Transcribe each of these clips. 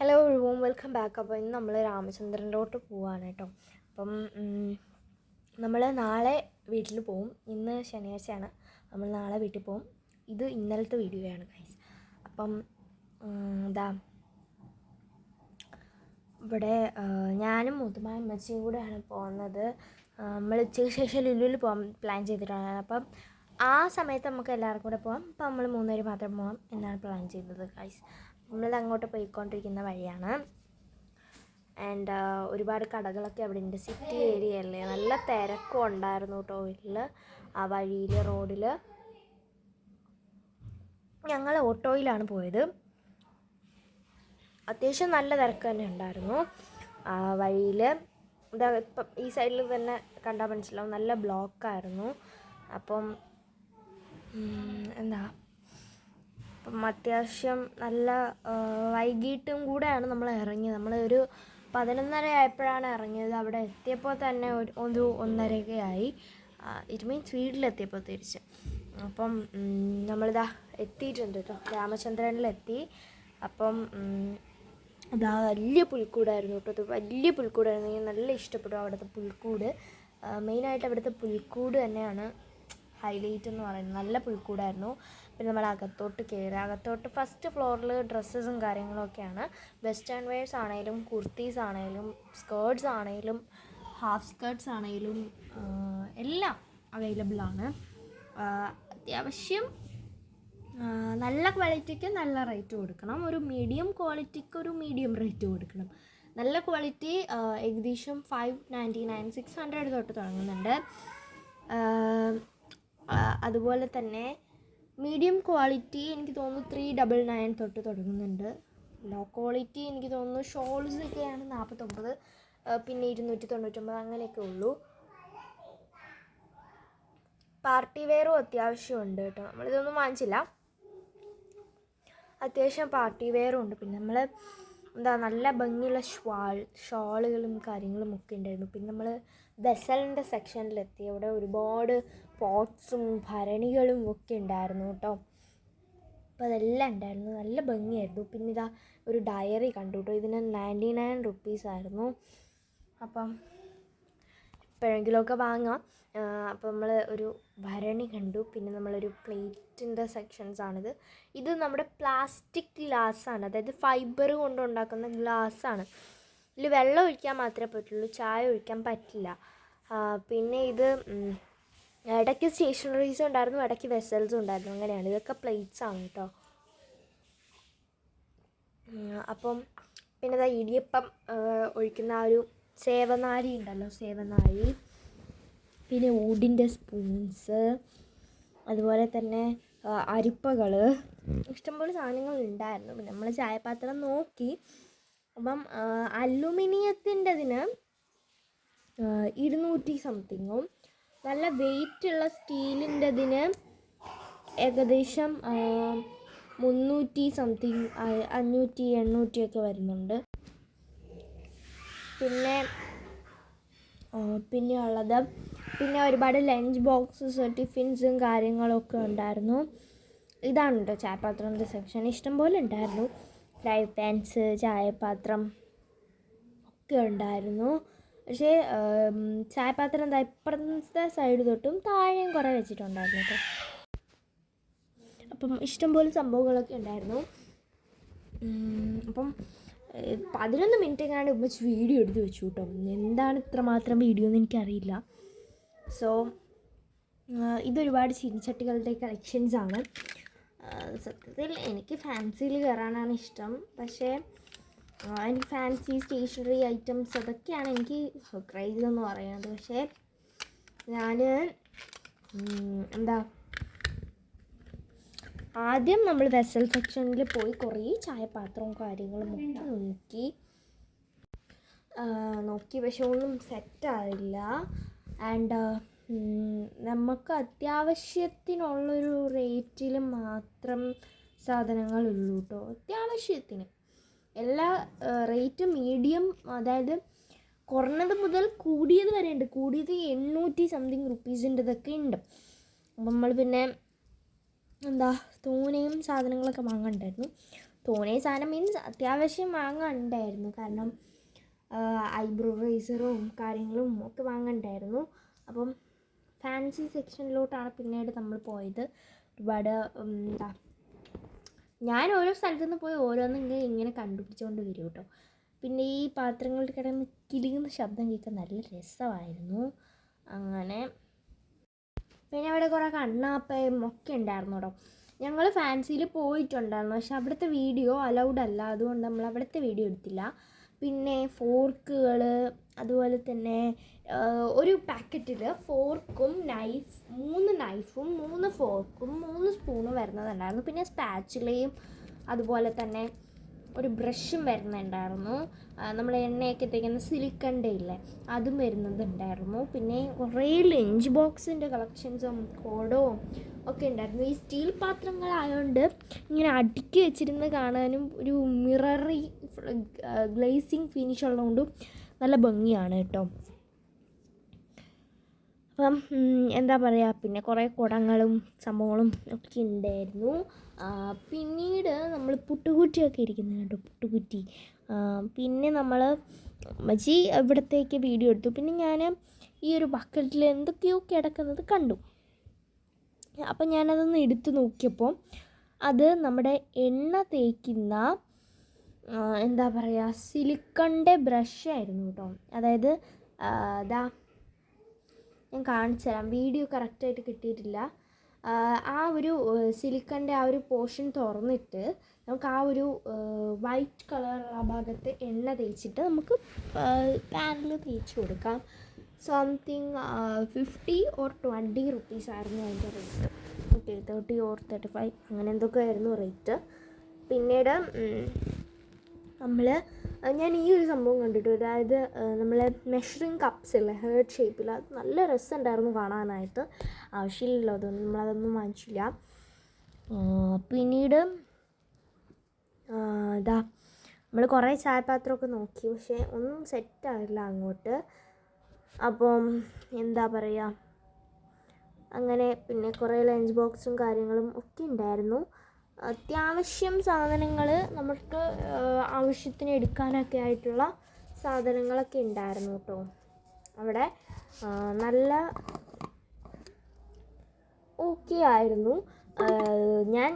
Hello everyone, welcome back. അപ്പോൾ ഇന്ന് നമ്മൾ രാമചന്ദ്രനിലോട്ട് പോവാണ് കേട്ടോ. അപ്പം നമ്മൾ നാളെ വീട്ടിൽ പോവും. ഇന്ന് ശനിയാഴ്ചയാണ്, നമ്മൾ നാളെ വീട്ടിൽ പോവും. ഇത് ഇന്നലത്തെ വീഡിയോയാണ് ഗൈസ്. അപ്പം ഇതാ ഇവിടെ ഞാനും മുതുമായ അമ്മച്ചിയും കൂടെയാണ് പോകുന്നത്. നമ്മൾ ഉച്ചയ്ക്ക് ശേഷം ലുലുവിൽ പോകാൻ പ്ലാൻ ചെയ്തിട്ടാണ്. അപ്പം ആ സമയത്ത് നമുക്ക് എല്ലാവർക്കും കൂടെ പോകാം. അപ്പം നമ്മൾ 3 പേര് മാത്രം പോകാം എന്നാണ് പ്ലാൻ ചെയ്തത് ഗൈസ്. നമ്മൾ അങ്ങോട്ട് പോയിക്കൊണ്ടിരിക്കുന്ന വഴിയാണ്. ആൻഡ് ഒരുപാട് കടകളൊക്കെ അവിടെ ഉണ്ട്. സിറ്റി ഏരിയ അല്ലേ, നല്ല തിരക്കും ഉണ്ടായിരുന്നു കേട്ടോ വീട്ടിൽ. ആ വഴിയിൽ റോഡിൽ ഞങ്ങൾ ഓട്ടോയിലാണ് പോയത്. അത്യാവശ്യം നല്ല തിരക്ക് തന്നെ ഉണ്ടായിരുന്നു ആ വഴിയിൽ. ഇതാ ഇപ്പം ഈ സൈഡിൽ തന്നെ കണ്ടാൽ മനസ്സിലാവും, നല്ല ബ്ലോക്കായിരുന്നു. അപ്പം അപ്പം അത്യാവശ്യം നല്ല വൈകിട്ടും കൂടെയാണ് നമ്മൾ ഇറങ്ങിയത്. നമ്മളൊരു 11:30 ആയപ്പോഴാണ് ഇറങ്ങിയത്. അവിടെ എത്തിയപ്പോൾ തന്നെ ഒരു 1:30 ആയി. ഇറ്റ് മീൻസ് വീട്ടിലെത്തിയപ്പോൾ തിരിച്ച്. അപ്പം നമ്മളിതാ എത്തിയിട്ടുണ്ട് കേട്ടോ, രാമചന്ദ്രനിലെത്തി. അപ്പം അതാ വലിയ പുൽക്കൂടായിരുന്നു കേട്ടോ. അത് വലിയ പുൽക്കൂടായിരുന്നു. എനിക്ക് നല്ല ഇഷ്ടപ്പെട്ടു അവിടുത്തെ പുൽക്കൂട്. മെയിനായിട്ട് അവിടുത്തെ പുൽക്കൂട് തന്നെയാണ് ഹൈലൈറ്റ് എന്ന് പറയുന്നത്. നല്ല പുൽക്കൂടായിരുന്നു. പിന്നെ നമ്മൾ അകത്തോട്ട് കയറി. അകത്തോട്ട് ഫസ്റ്റ് ഫ്ലോറിൽ ഡ്രസ്സസും കാര്യങ്ങളൊക്കെയാണ്. വെസ്റ്റേൺ വെയർസ് ആണെങ്കിലും, കുർത്തീസ് ആണെങ്കിലും, സ്കേർട്സ് ആണെങ്കിലും, ഹാഫ് സ്കേർട്സ് ആണെങ്കിലും എല്ലാം അവൈലബിൾ ആണ്. അത്യാവശ്യം നല്ല ക്വാളിറ്റിക്ക് നല്ല റേറ്റ് കൊടുക്കണം. ഒരു മീഡിയം ക്വാളിറ്റിക്ക് ഒരു മീഡിയം റേറ്റ് കൊടുക്കണം. നല്ല ക്വാളിറ്റി ഏകദേശം 599 600 തൊട്ട് തുടങ്ങുന്നുണ്ട്. അതുപോലെ തന്നെ മീഡിയം ക്വാളിറ്റി എനിക്ക് തോന്നുന്നു 399 തൊട്ട് തുടങ്ങുന്നുണ്ട്. ലോ ക്വാളിറ്റി എനിക്ക് തോന്നുന്നു ഷോൾസൊക്കെയാണ് 49, പിന്നെ 299 അങ്ങനെയൊക്കെ ഉള്ളൂ. പാർട്ടി വെയറും അത്യാവശ്യം ഉണ്ട് കേട്ടോ. നമ്മളിതൊന്നും വാങ്ങിച്ചില്ല, അത്യാവശ്യം പാർട്ടി വെയറും ഉണ്ട്. പിന്നെ നമ്മൾ നല്ല ഭംഗിയുള്ള ഷാളുകളും കാര്യങ്ങളും ഒക്കെ ഉണ്ടായിരുന്നു. പിന്നെ നമ്മൾ വെസലിൻ്റെ സെക്ഷനിലെത്തി. അവിടെ ഒരുപാട് പോട്ട്സും ഭരണികളും ഒക്കെ ഉണ്ടായിരുന്നു കേട്ടോ. അപ്പോൾ അതെല്ലാം ഉണ്ടായിരുന്നു, നല്ല ഭംഗിയായിരുന്നു. പിന്നെ ഇതാ ഒരു ഡയറി കണ്ടു കേട്ടോ. ഇതിന് 99 റുപ്പീസ് ആയിരുന്നു. അപ്പം എപ്പോഴെങ്കിലുമൊക്കെ വാങ്ങാം. അപ്പോൾ നമ്മൾ ഒരു ഭരണി കണ്ടു. പിന്നെ നമ്മളൊരു പ്ലേറ്റിൻ്റെ സെക്ഷൻസാണിത്. ഇത് നമ്മുടെ പ്ലാസ്റ്റിക് ഗ്ലാസ്സാണ്, അതായത് ഫൈബർ കൊണ്ടുണ്ടാക്കുന്ന ഗ്ലാസ്സാണ്. ഇതിൽ വെള്ളം ഒഴിക്കാൻ മാത്രമേ പറ്റുള്ളൂ, ചായ ഒഴിക്കാൻ പറ്റില്ല. പിന്നെ ഇത് ഇടയ്ക്ക് സ്റ്റേഷനറീസും ഉണ്ടായിരുന്നു, ഇടയ്ക്ക് വെസൽസും ഉണ്ടായിരുന്നു. അങ്ങനെയാണ്. ഇതൊക്കെ പ്ലേറ്റ്സാണ് കേട്ടോ. അപ്പം പിന്നെ ഇതാ ഇടിയപ്പം ഒഴിക്കുന്ന ആ ഒരു സേവനാഴി ഉണ്ടല്ലോ, സേവനാഴി. പിന്നെ വുഡിൻ്റെ സ്പൂൺസ്, അതുപോലെ തന്നെ അരിപ്പകൾ, ഇഷ്ടംപോലെ സാധനങ്ങൾ ഉണ്ടായിരുന്നു. പിന്നെ നമ്മൾ ചായപാത്രം നോക്കി. അപ്പം അലുമിനിയത്തിൻ്റെതിന് 200 സംതിങ്ങും, നല്ല വെയിറ്റുള്ള സ്റ്റീലിൻ്റെതിന് ഏകദേശം 300 സംതിങ്, 500 800 ഒക്കെ വരുന്നുണ്ട്. പിന്നെ ഉള്ളത് പിന്നെ ഒരുപാട് ലഞ്ച് ബോക്സസ്, ടിഫിൻസും കാര്യങ്ങളൊക്കെ ഉണ്ടായിരുന്നു. ഇതാണ് കേട്ടോ ചായപാത്രത്തിൻ്റെ സെക്ഷൻ. ഇഷ്ടംപോലെ ഉണ്ടായിരുന്നു. ഫ്രൈ പാൻസ്, ചായപാത്രം ഒക്കെ ഉണ്ടായിരുന്നു. പക്ഷേ ചായപാത്രം എന്താ ഇപ്പുറത്തെ സൈഡ് തൊട്ടും താഴെയും കുറേ വെച്ചിട്ടുണ്ടായിരുന്നു കേട്ടോ. അപ്പം ഇഷ്ടംപോലെ സംഭവങ്ങളൊക്കെ ഉണ്ടായിരുന്നു. അപ്പം 11 മിനിറ്റ് എങ്ങാണ്ട് ഉമ്മച്ച് വീഡിയോ എടുത്ത് വെച്ചു കേട്ടോ. എന്താണ് ഇത്രമാത്രം വീഡിയോ എന്ന് എനിക്കറിയില്ല. സോ ഇതൊരുപാട് ചീനിച്ചട്ടികളുടെ കളക്ഷൻസാണ്. സത്യത്തിൽ എനിക്ക് ഫാൻസിയിൽ കയറാനാണ് ഇഷ്ടം. പക്ഷേ എനിക്ക് ഫാൻസി സ്റ്റേഷനറി ഐറ്റംസ് അതൊക്കെയാണ് എനിക്ക് ക്രൈസ് എന്ന് പറയുന്നത്. പക്ഷേ ഞാൻ ആദ്യം നമ്മൾ വെസൽ സെക്ഷനിൽ പോയി കുറേ ചായപാത്രവും കാര്യങ്ങളും ഒക്കെ നോക്കി. പക്ഷെ ഒന്നും സെറ്റായില്ല. ആൻഡ് നമുക്ക് അത്യാവശ്യത്തിനുള്ളൊരു റേറ്റിൽ മാത്രം സാധനങ്ങളുള്ളൂ കേട്ടോ. അത്യാവശ്യത്തിന് എല്ലാ റേറ്റും മീഡിയം, അതായത് കുറഞ്ഞത് മുതൽ കൂടിയത് വരെ ഉണ്ട്. കൂടിയത് 800 സംതിങ് റുപ്പീസിൻ്റെതൊക്കെ ഉണ്ട്. അപ്പം നമ്മൾ പിന്നെ തോനെയും സാധനങ്ങളൊക്കെ വാങ്ങണ്ടായിരുന്നു. തോനെ സാധനം മീൻസ് അത്യാവശ്യം വാങ്ങാനുണ്ടായിരുന്നു. കാരണം ഐബ്രോ റേസറും കാര്യങ്ങളും ഒക്കെ വാങ്ങണ്ടായിരുന്നു. അപ്പം ഫാൻസി സെക്ഷനിലോട്ടാണ് പിന്നീട് നമ്മൾ പോയത്. ഒരുപാട് എന്താ, ഞാൻ ഓരോ സ്ഥലത്തു നിന്ന് പോയി ഓരോന്നും ഇങ്ങനെ കണ്ടുപിടിച്ചുകൊണ്ട് വരും കേട്ടോ. പിന്നെ ഈ പാത്രങ്ങളിൽ കിടന്ന് കിലുങ്ങുന്ന ശബ്ദം കേൾക്കാൻ നല്ല രസമായിരുന്നു. അങ്ങനെ പിന്നെ അവിടെ കുറേ കണ്ണാപ്പയും ഒക്കെ ഉണ്ടായിരുന്നു കേട്ടോ. ഞങ്ങൾ ഫാൻസിയിൽ പോയിട്ടുണ്ടായിരുന്നു, പക്ഷെ അവിടുത്തെ വീഡിയോ അലൗഡ് അല്ല, അതുകൊണ്ട് നമ്മൾ അവിടുത്തെ വീഡിയോ എടുത്തില്ല. പിന്നെ ഫോർക്കുകൾ, അതുപോലെ തന്നെ ഒരു പാക്കറ്റിൽ ഫോർക്കും 3 നൈഫും 3 ഫോർക്കും 3 സ്പൂണും വരുന്നതുണ്ടായിരുന്നു. പിന്നെ സ്പാച്ചുലയും അതുപോലെ തന്നെ ഒരു ബ്രഷും വരുന്നുണ്ടായിരുന്നു. നമ്മൾ എണ്ണയൊക്കെ തേക്കുന്ന സിലിക്കൻ്റെ ഇല്ലേ, അതും വരുന്നതുണ്ടായിരുന്നു. പിന്നെ കുറേ ലഞ്ച് ബോക്സിൻ്റെ കളക്ഷൻസും കോടവും ഒക്കെ ഉണ്ടായിരുന്നു. ഈ സ്റ്റീൽ പാത്രങ്ങളായതുകൊണ്ട് ഇങ്ങനെ അടുക്കി വെച്ചിരുന്ന് കാണാനും ഒരു മിററി ഗ്ലേസിങ് ഫിനിഷ് ഉള്ളതുകൊണ്ടും നല്ല ഭംഗിയാണ് കേട്ടോ. അപ്പം എന്താ പറയുക, പിന്നെ കുറേ കുടങ്ങളും സംഭവങ്ങളും ഒക്കെ ഉണ്ടായിരുന്നു. പിന്നീട് നമ്മൾ പുട്ടുകുറ്റിയൊക്കെ ഇരിക്കുന്നത് കേട്ടോ, പുട്ടുകുറ്റി. പിന്നെ നമ്മൾ മച്ചി ഇവിടത്തേക്ക് വീഡിയോ എടുത്തു. പിന്നെ ഞാൻ ഈ ഒരു ബക്കറ്റിൽ എന്തൊക്കെയോ കിടക്കുന്നത് കണ്ടു. അപ്പം ഞാനതൊന്ന് എടുത്ത് നോക്കിയപ്പോൾ അത് നമ്മുടെ എണ്ണ തേക്കുന്ന എന്താ പറയുക സിലിക്കണിൻ്റെ ബ്രഷായിരുന്നു കേട്ടോ. അതായത് ഞാൻ കാണിച്ചു തരാം, വീഡിയോ കറക്റ്റായിട്ട് കിട്ടിയിട്ടില്ല. ആ ഒരു സിലിക്കണിൻ്റെ ആ ഒരു പോർഷൻ തുറന്നിട്ട് നമുക്ക് ആ ഒരു വൈറ്റ് കളറുള്ള ഭാഗത്ത് എണ്ണ തേച്ചിട്ട് നമുക്ക് പാനിൽ തേച്ച് കൊടുക്കാം. സംതിങ് 50 or 20 rupees ആയിരുന്നു അതിൻ്റെ റേറ്റ്. ഓക്കെ, 30 or 35 അങ്ങനെ എന്തൊക്കെ ആയിരുന്നു റേറ്റ്. പിന്നീട് ഞാൻ ഈ ഒരു സംഭവം കണ്ടിട്ടു, അതായത് നമ്മൾ മെഷറിങ് കപ്സ് ഇല്ലേ ഹേർട്ട് ഷേപ്പിൽ, അത് നല്ല രസമുണ്ടായിരുന്നു കാണാനായിട്ട്. ആവശ്യമില്ലല്ലോ അതൊന്നും, നമ്മളതൊന്നും വാങ്ങിച്ചില്ല. പിന്നീട് നമ്മൾ കുറേ ചായപാത്രമൊക്കെ നോക്കി, പക്ഷേ ഒന്നും സെറ്റായില്ല അങ്ങോട്ട്. അപ്പം എന്താ പറയുക, അങ്ങനെ പിന്നെ കുറേ ലഞ്ച് ബോക്സും കാര്യങ്ങളും ഒക്കെ ഉണ്ടായിരുന്നു. അത്യാവശ്യം സാധനങ്ങൾ നമുക്ക് ആവശ്യത്തിന് എടുക്കാനൊക്കെ ആയിട്ടുള്ള സാധനങ്ങളൊക്കെ ഉണ്ടായിരുന്നു കേട്ടോ അവിടെ. നല്ല ഓക്കെ ആയിരുന്നു. ഞാൻ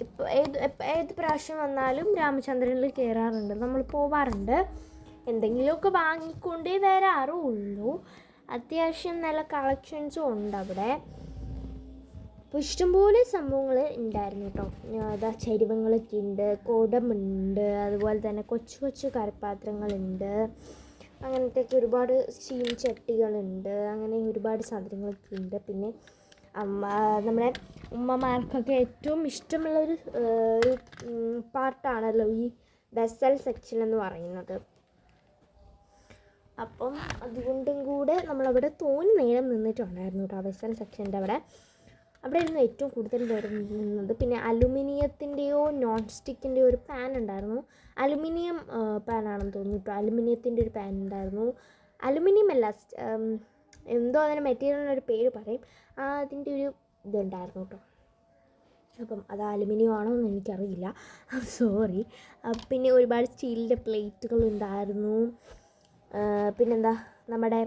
ഇപ്പോൾ ഏത് പ്രാവശ്യം വന്നാലും രാമചന്ദ്രനിൽ കയറാറുണ്ട്, നമ്മൾ പോവാറുണ്ട്. എന്തെങ്കിലുമൊക്കെ വാങ്ങിക്കൊണ്ടേ വരാറുള്ളൂ. അത്യാവശ്യം നല്ല കളക്ഷൻസും ഉണ്ട് അവിടെ. അപ്പോൾ ഇഷ്ടംപോലെ സംഭവങ്ങൾ ഉണ്ടായിരുന്നു കേട്ടോ. അതാ ചരുവങ്ങളൊക്കെ ഉണ്ട്, കുടമുണ്ട്, അതുപോലെ തന്നെ കൊച്ചു കൊച്ചു കറിപ്പാത്രങ്ങളുണ്ട്, അങ്ങനത്തെയൊക്കെ ഒരുപാട് ചീനിച്ചട്ടികളുണ്ട്, അങ്ങനെ ഒരുപാട് സാധനങ്ങളൊക്കെ ഉണ്ട്. പിന്നെ നമ്മുടെ ഉമ്മമാർക്കൊക്കെ ഏറ്റവും ഇഷ്ടമുള്ളൊരു പാർട്ടാണല്ലോ ഈ വെസൽ സെക്ഷൻ എന്ന് പറയുന്നത്. അപ്പം അതുകൊണ്ടും കൂടെ നമ്മളവിടെ തോന്നി നേരം നിന്നിട്ടുണ്ടായിരുന്നു കേട്ടോ വെസൽ സെക്ഷൻ്റെ അവിടെ ആയിരുന്നു ഏറ്റവും കൂടുതൽ വരുന്നത്. പിന്നെ അലുമിനിയത്തിൻ്റെയോ നോൺ സ്റ്റിക്കിൻ്റെയോ ഒരു പാൻ ഉണ്ടായിരുന്നു. അലുമിനിയം പാനാണെന്ന് തോന്നുന്നു കേട്ടോ. അലുമിനിയത്തിൻ്റെ ഒരു പാൻ ഉണ്ടായിരുന്നു. അലുമിനിയം അല്ല, എന്തോ അതിന് മെറ്റീരിയലിനൊരു പേര് പറയും. അതിൻ്റെ ഒരു ഇതുണ്ടായിരുന്നു കേട്ടോ. അപ്പം അത് അലുമിനിയം ആണോ എന്ന് എനിക്കറിയില്ല, സോറി. പിന്നെ ഒരുപാട് സ്റ്റീലിൻ്റെ പ്ലേറ്റുകൾ ഉണ്ടായിരുന്നു. പിന്നെന്താ, നമ്മുടെ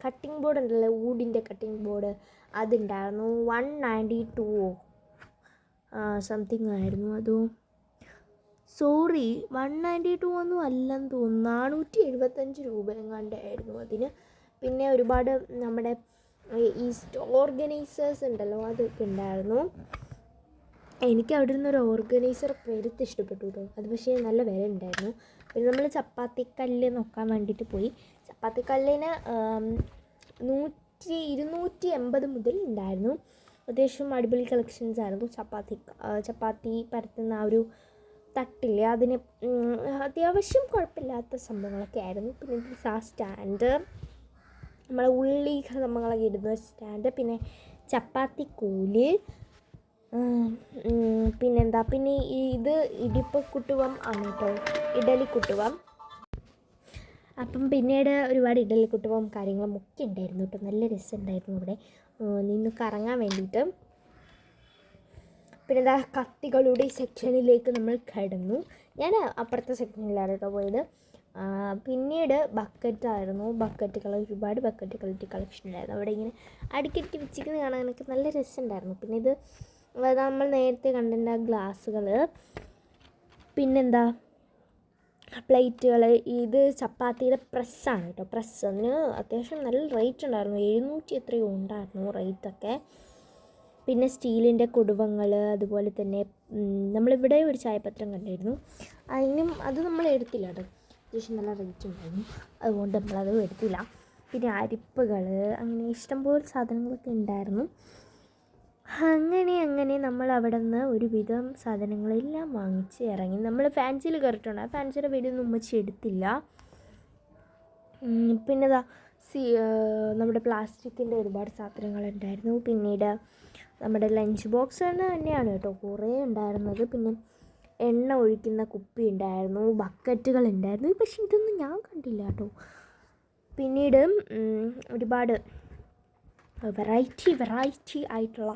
കട്ടിംഗ് ബോർഡ് ഉണ്ടല്ലോ, വുഡിൻ്റെ കട്ടിംഗ് ബോർഡ്, അതുണ്ടായിരുന്നു. 192 സംതിങ് ആയിരുന്നു. അതോ സോറി 192 ഒന്നും അല്ലെന്ന് തോന്നുന്നു, 475 രൂപ എങ്ങാണ്ടായിരുന്നു അതിന്. പിന്നെ ഒരുപാട് നമ്മുടെ ഈ ഓർഗനൈസേഴ്സ് ഉണ്ടല്ലോ, അതൊക്കെ ഉണ്ടായിരുന്നു. എനിക്ക് അവിടെ നിന്നൊരു ഓർഗനൈസർ പെരുത്ത് ഇഷ്ടപ്പെട്ടു കേട്ടോ. അത് പക്ഷേ നല്ല വില ഉണ്ടായിരുന്നു. പിന്നെ നമ്മൾ ചപ്പാത്തിക്കല്ല് നോക്കാൻ വേണ്ടിയിട്ട് പോയി. ചപ്പാത്തിക്കല്ലിന് 280 മുതൽ ഉണ്ടായിരുന്നു. അത്യാവശ്യം അടിപൊളി കളക്ഷൻസ് ആയിരുന്നു. ചപ്പാത്തി പരത്തുന്ന ആ ഒരു തട്ടില്ലേ, അതിന് അത്യാവശ്യം കുഴപ്പമില്ലാത്ത സംഭവങ്ങളൊക്കെ ആയിരുന്നു. പിന്നെ ആ സ്റ്റാൻഡ്, നമ്മളെ ഉള്ളി സംഭവങ്ങളൊക്കെ ഇടുന്ന സ്റ്റാൻഡ്, പിന്നെ ചപ്പാത്തി കോല്, പിന്നെന്താ, പിന്നെ ഇത് ഇടിപ്പക്കുട്ടുവം ആണ് കേട്ടോ, ഇഡലിക്കുട്ടുവം. അപ്പം പിന്നീട് ഒരുപാട് ഇഡലിക്കുട്ടുവം കാര്യങ്ങളും ഒക്കെ ഉണ്ടായിരുന്നു കേട്ടോ. നല്ല രസമുണ്ടായിരുന്നു ഇവിടെ നിന്ന് കറങ്ങാൻ വേണ്ടിയിട്ട്. പിന്നെ എന്താ കത്തികളുടെ സെക്ഷനിലേക്ക് നമ്മൾ കടന്നു. ഞാൻ അപ്പുറത്തെ സെക്ഷനിലാണ് കേട്ടോ പോയത്. പിന്നീട് ബക്കറ്റായിരുന്നു. ബക്കറ്റുകൾ, ഒരുപാട് ബക്കറ്റ് കളക്ഷൻ ഉണ്ടായിരുന്നു. അവിടെ ഇങ്ങനെ അടുക്കിട്ട് വെച്ചിരിക്കുന്നത് കാണാൻ എനിക്ക് നല്ല രസമുണ്ടായിരുന്നു. പിന്നെ ഇത് നമ്മൾ നേരത്തെ കണ്ടിരുന്ന ഗ്ലാസ്സുകൾ, പിന്നെന്താ പ്ലേറ്റുകൾ. ഇത് ചപ്പാത്തിയുടെ പ്രസ്സാണ് കേട്ടോ. പ്രസ് അതിന് അത്യാവശ്യം നല്ല റേറ്റ് ഉണ്ടായിരുന്നു. 700 എത്രയോ ഉണ്ടായിരുന്നു റേറ്റൊക്കെ. പിന്നെ സ്റ്റീലിൻ്റെ കുടുവങ്ങൾ, അതുപോലെ തന്നെ നമ്മളിവിടെ ഒരു ചായപത്രം കണ്ടിരുന്നു. അത് നമ്മൾ എടുത്തില്ല കേട്ടോ. അത്യാവശ്യം നല്ല റേറ്റ് ഉണ്ടായിരുന്നു, അതുകൊണ്ട് നമ്മളത് എടുത്തില്ല. പിന്നെ അരിപ്പകൾ, അങ്ങനെ ഇഷ്ടംപോലെ സാധനങ്ങളൊക്കെ ഉണ്ടായിരുന്നു. അങ്ങനെ നമ്മൾ അവിടെ നിന്ന് ഒരുവിധം സാധനങ്ങളെല്ലാം വാങ്ങിച്ച് ഇറങ്ങി. നമ്മൾ ഫാൻസിയിൽ കയറിയിട്ടുണ്ട്. ആ ഫാൻസിയുടെ വീഡിയോ ഒന്നും ഉമ്മച്ചി എടുത്തില്ല. പിന്നെ നമ്മുടെ പ്ലാസ്റ്റിക്കിൻ്റെ ഒരുപാട് സാധനങ്ങളുണ്ടായിരുന്നു. പിന്നീട് നമ്മുടെ ലഞ്ച് ബോക്സ് തന്നെയാണ് കേട്ടോ കുറേ ഉണ്ടായിരുന്നത്. പിന്നെ എണ്ണ ഒഴിക്കുന്ന കുപ്പി ഉണ്ടായിരുന്നു, ബക്കറ്റുകൾ ഉണ്ടായിരുന്നു. പക്ഷേ ഇതൊന്നും ഞാൻ കണ്ടില്ല കേട്ടോ. പിന്നീട് ഒരുപാട് വെറൈറ്റി ആയിട്ടുള്ള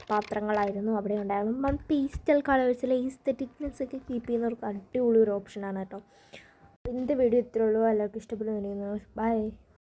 പാത്രങ്ങളായിരുന്നു അവിടെ ഉണ്ടായിരുന്നു. പേസ്റ്റൽ കളേഴ്സിലെ ഈസ്തെറ്റിക്നെസ് ഒക്കെ കീപ്പ് ചെയ്യുന്നവർക്ക് അടിപൊളി ഒരു ഓപ്ഷനാണ് കേട്ടോ. ഇന്നത്തെ വീഡിയോ ഇത്രേ ഉള്ളൂ. എല്ലാവർക്കും ഇഷ്ടപ്പെടുന്നു. ബൈ.